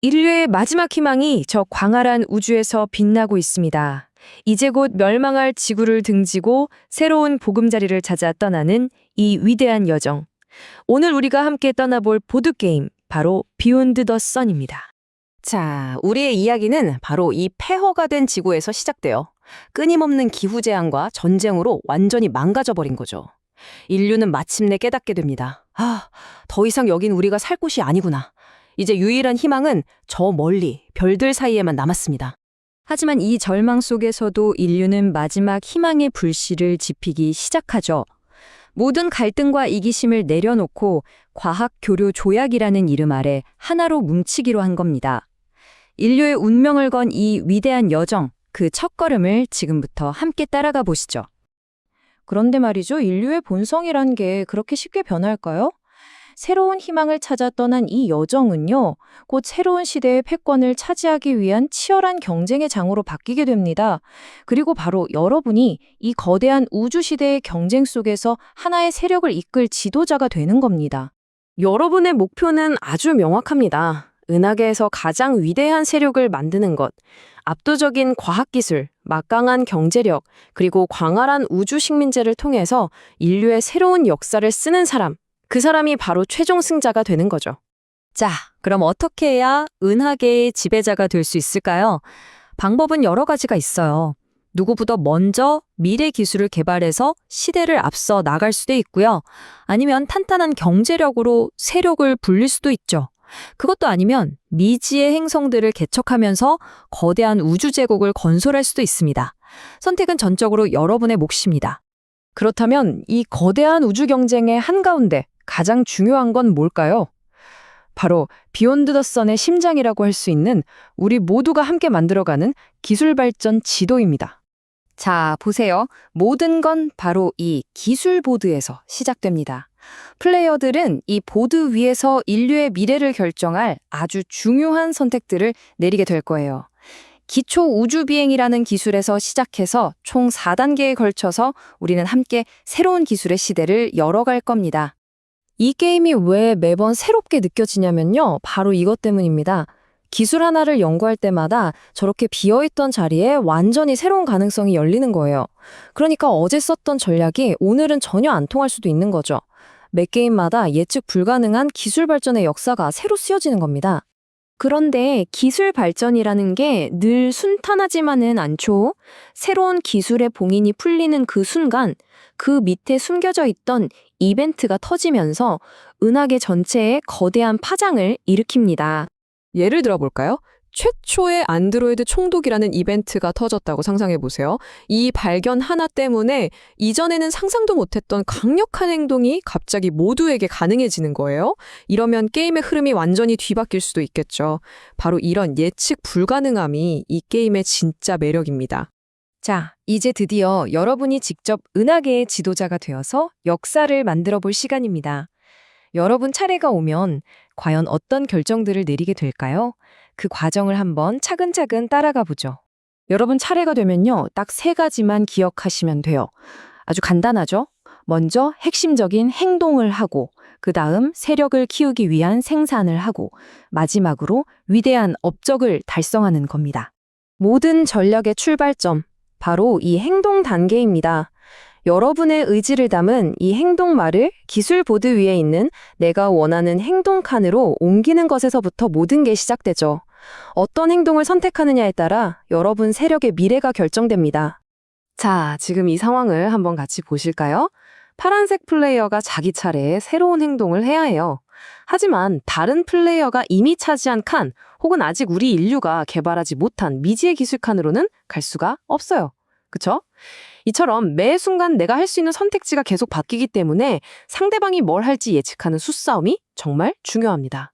인류의 마지막 희망이 저 광활한 우주에서 빛나고 있습니다. 이제 곧 멸망할 지구를 등지고 새로운 보금자리를 찾아 떠나는 이 위대한 여정. 오늘 우리가 함께 떠나볼 보드게임, 바로 비욘드 더 선입니다. 자, 우리의 이야기는 바로 이 폐허가 된 지구에서 시작돼요. 끊임없는 기후재앙과 전쟁으로 완전히 망가져버린 거죠. 인류는 마침내 깨닫게 됩니다. 더 이상 여긴 우리가 살 곳이 아니구나. 이제 유일한 희망은 저 멀리 별들 사이에만 남았습니다. 하지만 이 절망 속에서도 인류는 마지막 희망의 불씨를 지피기 시작하죠. 모든 갈등과 이기심을 내려놓고 과학 교류 조약이라는 이름 아래 하나로 뭉치기로 한 겁니다. 인류의 운명을 건 이 위대한 여정, 그 첫걸음을 지금부터 함께 따라가 보시죠. 그런데 말이죠, 인류의 본성이란 게 그렇게 쉽게 변할까요? 새로운 희망을 찾아 떠난 이 여정은요, 곧 새로운 시대의 패권을 차지하기 위한 치열한 경쟁의 장으로 바뀌게 됩니다. 그리고 바로 여러분이 이 거대한 우주 시대의 경쟁 속에서 하나의 세력을 이끌 지도자가 되는 겁니다. 여러분의 목표는 아주 명확합니다. 은하계에서 가장 위대한 세력을 만드는 것, 압도적인 과학기술, 막강한 경제력, 그리고 광활한 우주 식민지를 통해서 인류의 새로운 역사를 쓰는 사람, 그 사람이 바로 최종 승자가 되는 거죠. 자, 그럼 어떻게 해야 은하계의 지배자가 될 수 있을까요? 방법은 여러 가지가 있어요. 누구보다 먼저 미래 기술을 개발해서 시대를 앞서 나갈 수도 있고요. 아니면 탄탄한 경제력으로 세력을 불릴 수도 있죠. 그것도 아니면 미지의 행성들을 개척하면서 거대한 우주 제국을 건설할 수도 있습니다. 선택은 전적으로 여러분의 몫입니다. 그렇다면 이 거대한 우주 경쟁의 한가운데 가장 중요한 건 뭘까요? 바로 비욘드 더 선의 심장이라고 할 수 있는 우리 모두가 함께 만들어가는 기술 발전 지도입니다. 자, 보세요. 모든 건 바로 이 기술 보드에서 시작됩니다. 플레이어들은 이 보드 위에서 인류의 미래를 결정할 아주 중요한 선택들을 내리게 될 거예요. 기초 우주 비행이라는 기술에서 시작해서 총 4단계에 걸쳐서 우리는 함께 새로운 기술의 시대를 열어갈 겁니다. 이 게임이 왜 매번 새롭게 느껴지냐면요, 바로 이것 때문입니다. 기술 하나를 연구할 때마다 저렇게 비어있던 자리에 완전히 새로운 가능성이 열리는 거예요. 그러니까 어제 썼던 전략이 오늘은 전혀 안 통할 수도 있는 거죠. 매 게임마다 예측 불가능한 기술 발전의 역사가 새로 쓰여지는 겁니다. 그런데 기술 발전이라는 게 늘 순탄하지만은 않죠. 새로운 기술의 봉인이 풀리는 그 순간, 그 밑에 숨겨져 있던 이벤트가 터지면서 은하계 전체에 거대한 파장을 일으킵니다. 예를 들어볼까요? 최초의 안드로이드 총독이라는 이벤트가 터졌다고 상상해보세요. 이 발견 하나 때문에 이전에는 상상도 못했던 강력한 행동이 갑자기 모두에게 가능해지는 거예요. 이러면 게임의 흐름이 완전히 뒤바뀔 수도 있겠죠. 바로 이런 예측 불가능함이 이 게임의 진짜 매력입니다. 자, 이제 드디어 여러분이 직접 은하계의 지도자가 되어서 역사를 만들어 볼 시간입니다. 여러분 차례가 오면 과연 어떤 결정들을 내리게 될까요? 그 과정을 한번 차근차근 따라가 보죠. 여러분 차례가 되면요, 딱 3가지만 기억하시면 돼요. 아주 간단하죠? 먼저 핵심적인 행동을 하고, 그 다음 세력을 키우기 위한 생산을 하고, 마지막으로 위대한 업적을 달성하는 겁니다. 모든 전략의 출발점, 바로 이 행동 단계입니다. 여러분의 의지를 담은 이 행동말을 기술 보드 위에 있는 내가 원하는 행동 칸으로 옮기는 것에서부터 모든 게 시작되죠. 어떤 행동을 선택하느냐에 따라 여러분 세력의 미래가 결정됩니다. 자, 지금 이 상황을 한번 같이 보실까요? 파란색 플레이어가 자기 차례에 새로운 행동을 해야 해요. 하지만 다른 플레이어가 이미 차지한 칸, 혹은 아직 우리 인류가 개발하지 못한 미지의 기술 칸으로는 갈 수가 없어요. 그쵸? 이처럼 매 순간 내가 할 수 있는 선택지가 계속 바뀌기 때문에 상대방이 뭘 할지 예측하는 수싸움이 정말 중요합니다.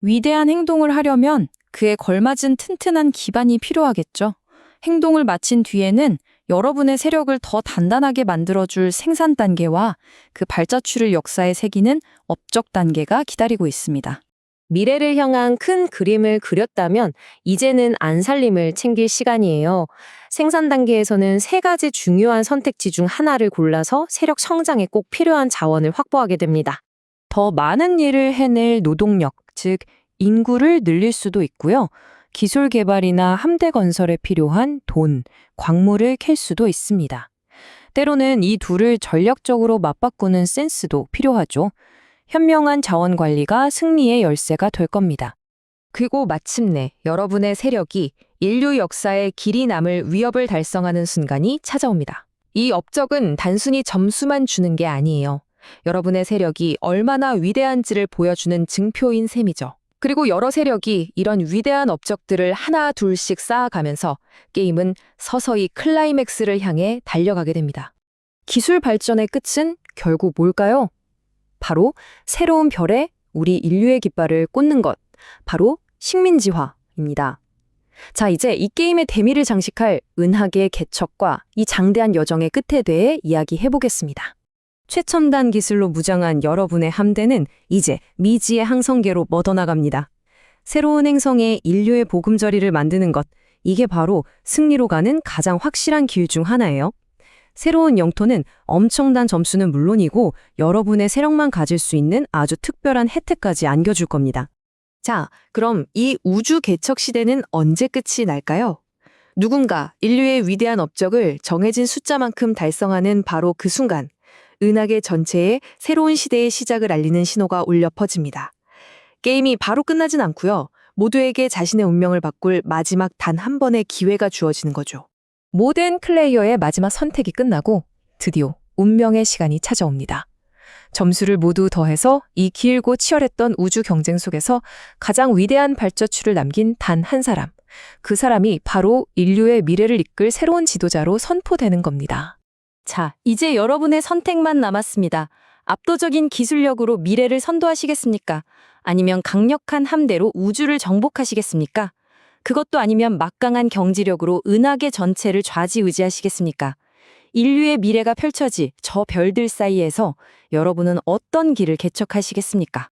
위대한 행동을 하려면 그에 걸맞은 튼튼한 기반이 필요하겠죠. 행동을 마친 뒤에는 여러분의 세력을 더 단단하게 만들어줄 생산 단계와 그 발자취를 역사에 새기는 업적 단계가 기다리고 있습니다. 미래를 향한 큰 그림을 그렸다면 이제는 안살림을 챙길 시간이에요. 생산 단계에서는 3가지 중요한 선택지 중 하나를 골라서 세력 성장에 꼭 필요한 자원을 확보하게 됩니다. 더 많은 일을 해낼 노동력, 즉 인구를 늘릴 수도 있고요. 기술 개발이나 함대 건설에 필요한 돈, 광물을 캘 수도 있습니다. 때로는 이 둘을 전략적으로 맞바꾸는 센스도 필요하죠. 현명한 자원 관리가 승리의 열쇠가 될 겁니다. 그리고 마침내 여러분의 세력이 인류 역사에 길이 남을 위협을 달성하는 순간이 찾아옵니다. 이 업적은 단순히 점수만 주는 게 아니에요. 여러분의 세력이 얼마나 위대한지를 보여주는 증표인 셈이죠. 그리고 여러 세력이 이런 위대한 업적들을 하나 둘씩 쌓아가면서 게임은 서서히 클라이맥스를 향해 달려가게 됩니다. 기술 발전의 끝은 결국 뭘까요? 바로 새로운 별에 우리 인류의 깃발을 꽂는 것, 바로 식민지화입니다. 자, 이제 이 게임의 대미를 장식할 은하계의 개척과 이 장대한 여정의 끝에 대해 이야기해 보겠습니다. 최첨단 기술로 무장한 여러분의 함대는 이제 미지의 항성계로 뻗어나갑니다. 새로운 행성에 인류의 보금자리를 만드는 것, 이게 바로 승리로 가는 가장 확실한 길 중 하나예요. 새로운 영토는 엄청난 점수는 물론이고 여러분의 세력만 가질 수 있는 아주 특별한 혜택까지 안겨줄 겁니다. 자, 그럼 이 우주 개척 시대는 언제 끝이 날까요? 누군가 인류의 위대한 업적을 정해진 숫자만큼 달성하는 바로 그 순간, 은하계 전체에 새로운 시대의 시작을 알리는 신호가 울려 퍼집니다. 게임이 바로 끝나진 않고요. 모두에게 자신의 운명을 바꿀 마지막 단 한 번의 기회가 주어지는 거죠. 모든 플레이어의 마지막 선택이 끝나고 드디어 운명의 시간이 찾아옵니다. 점수를 모두 더해서 이 길고 치열했던 우주 경쟁 속에서 가장 위대한 발자취를 남긴 단 한 사람. 그 사람이 바로 인류의 미래를 이끌 새로운 지도자로 선포되는 겁니다. 자, 이제 여러분의 선택만 남았습니다. 압도적인 기술력으로 미래를 선도하시겠습니까? 아니면 강력한 함대로 우주를 정복하시겠습니까? 그것도 아니면 막강한 경지력으로 은하계 전체를 좌지우지하시겠습니까? 인류의 미래가 펼쳐질 저 별들 사이에서 여러분은 어떤 길을 개척하시겠습니까?